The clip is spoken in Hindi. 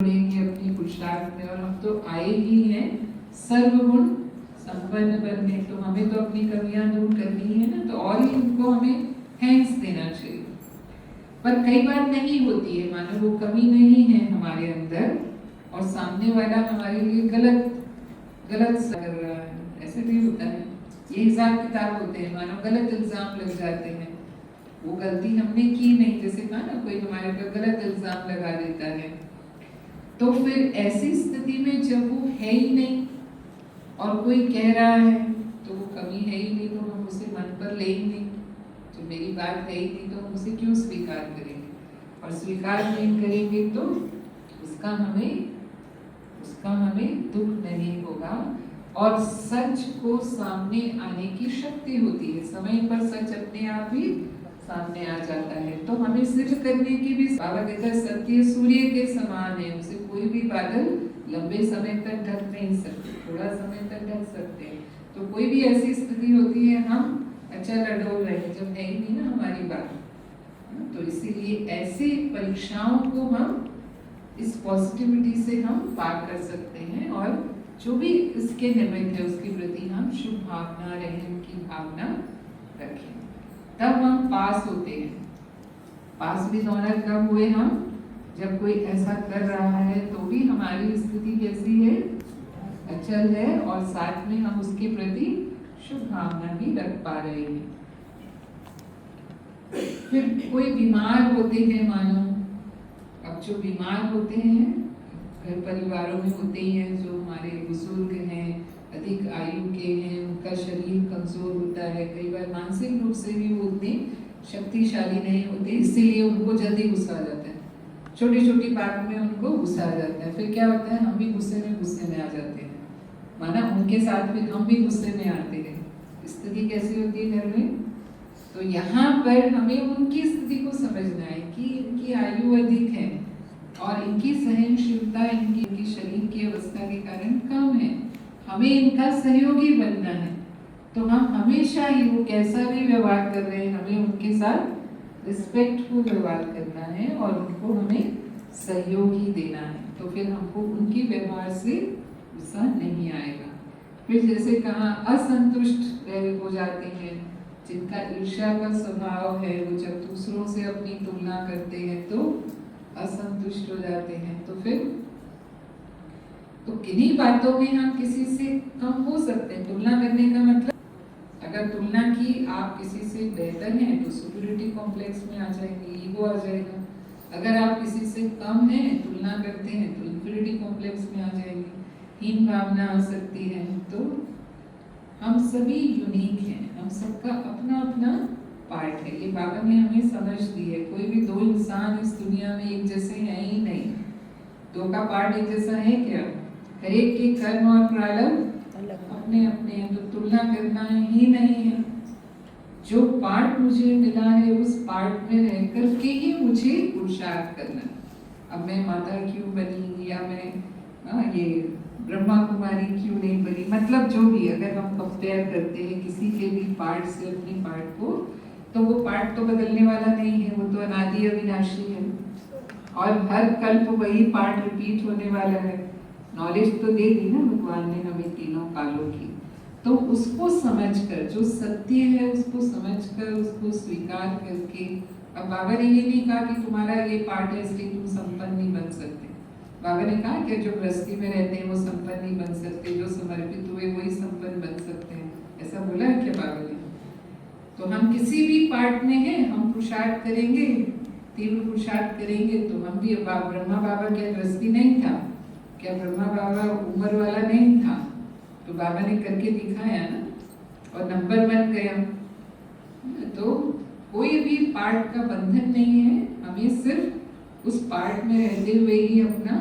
अपनी पुरुषार्थ में, और हम तो आए ही हैं सर्वगुण संपन्न बनने। तो हमें तो अपनी कमियां दूर करनी है ना, तो और ही उनको हमें थैंक्स देना चाहिए। पर कई बार नहीं होती है, मानो वो कमी नहीं है हमारे अंदर और सामने वाला हमारे लिए गलत कर रहा है, ऐसे भी होता है। ये हिसाब किताब होते हैं, मानो गलत इल्जाम लग जाते हैं। वो गलती हमने की नहीं, जैसे कहा ना, कोई हमारे पर गलत इल्जाम लगा देता है, तो फिर ऐसी स्थिति में जब वो है ही नहीं और कोई कह रहा है तो वो कमी है ही नहीं, तो हम उसे मन पर ले ही नहीं। जो मेरी बात है ही नहीं तो हम उसे क्यों स्वीकार करेंगे, और स्वीकार नहीं करेंगे तो उसका हमें दुख नहीं होगा। और सच को सामने आने की शक्ति होती है, समय पर सच अपने आप ही सामने आ जाता है। तो हमें सिद्ध करने की भी, बाबा कहता है सत्य सूर्य के समान है, उसे कोई भी बादल लंबे समय तक ढक नहीं सकते, थोड़ा समय तक ढक सकते हैं। तो कोई भी ऐसी स्थिति होती है, हम अचल अडोल रहे जब है ही नहीं ना हमारी बात। तो इसीलिए ऐसी परीक्षाओं को हम इस पॉजिटिविटी से हम पार कर सकते हैं, और जो भी इसके निमित्त है उसके प्रति हम शुभ भावना, रहम की भावना रखें, तब हम पास होते हैं। पास भी दोनों कब हुए हम, जब कोई ऐसा कर रहा है तो भी हमारी स्थिति कैसी है, अचल है, और साथ में हम उसके प्रति शुभ भावना भी रख पा रहे हैं। फिर कोई बीमार होते हैं, मानो अब जो बीमार होते हैं घर परिवारों में होते ही हैं, जो हमारे बुजुर्ग हैं, अधिक आयु के हैं, उनका शरीर कमजोर होता है, कई बार मानसिक रूप से भी वो उतने शक्तिशाली नहीं होते, इसीलिए उनको जल्दी गुस्सा आ जाता है, छोटी छोटी बात में उनको गुस्सा आ जाता है। फिर क्या होता है, हम भी गुस्से में आ जाते हैं, माना उनके साथ में हम भी गुस्से में आते हैं। स्थिति कैसी होती है घर में, तो यहाँ पर हमें उनकी स्थिति को समझना है कि इनकी आयु अधिक है और इनकी सहनशीलता इनकी शरीर की अवस्था के कारण कम है, हमें इनका सहयोगी बनना है। तो हम हमेशा ही, वो कैसा भी व्यवहार कर रहे हैं, हमें उनके साथ रिस्पेक्टफुल व्यवहार करना है और उनको हमें सहयोगी देना है। तो फिर हमको उनकी व्यवहार से गुस्सा नहीं आएगा। फिर जैसे कहा, असंतुष्ट हो जाते हैं, जिनका ईर्ष्या का स्वभाव है, वो जब दूसरों से अपनी तुलना करते हैं तो असंतुष्ट हो जाते हैं। तो फिर तो किन्हीं बातों में हम किसी से कम हो सकते हैं। तुलना करने का मतलब, अगर तुलना की आप किसी से बेहतर हैं तो सुपीरियरिटी कॉम्प्लेक्स में आ जाएंगे, ईगो आ जाएगा। अगर आप किसी से कम हैं, तुलना करते हैं, तो इंफीरियरिटी कॉम्प्लेक्स में आ जाएंगे, हीन भावना आ सकती है। तो हम सभी यूनिक हैं, हम सबका अपना अपना पार्ट है। ये बाबा ने हमें समझ दी है। कोई भी दो इंसान इस दुनिया में एक जैसे हैं ही नहीं, दो का पार्ट एक जैसा है क्या? हर एक के कर्म और प्रारब्ध अपने अपने हैं, तो तुलना करना ही नहीं है। जो पार्ट मुझे मिला है उस पार्ट में रह करके ही मुझे पुरुषार्थ करना है। अब मैं माता क्यों बनी, या मैं ये ब्रह्मा कुमारी क्यों नहीं बनी, मतलब जो भी, अगर हम कंपेयर करते हैं किसी के भी पार्ट से अपनी पार्ट को, तो वो पार्ट तो बदलने वाला नहीं है, वो तो अनादि अविनाशी है, और हर कल्प वही पार्ट रिपीट होने वाला है। नॉलेज तो दे दी ना भगवान ने हमें तीनों कालों की, तो उसको समझकर, जो सत्य है उसको समझकर, उसको स्वीकार करके। अब बाबा ने ये नहीं कहा कि तुम्हारा ये पार्ट है इसलिए तुम संपन्न नहीं बन सकते। बाबा ने कहा कि जो गृहस्थी में रहते हैं वो संपन्न नहीं बन सकते, जो समर्पित हुए वही संपन्न बन सकते हैं, ऐसा बोला है क्या बाबा ने? तो हम किसी भी पार्ट में हैं, हम पुरुषार्थ करेंगे, तीव्र पुरुषार्थ करेंगे, तो हम भी। ब्रह्मा बाबा क्या गृहस्थी नहीं था क्या? ब्रह्मा बाबा उम्र वाला नहीं था, तो बाबा ने करके दिखाया ना, और नंबर 1 गया। तो कोई भी पार्ट का बंधन नहीं है, हमें सिर्फ उस पार्ट में रहते हुए ही अपना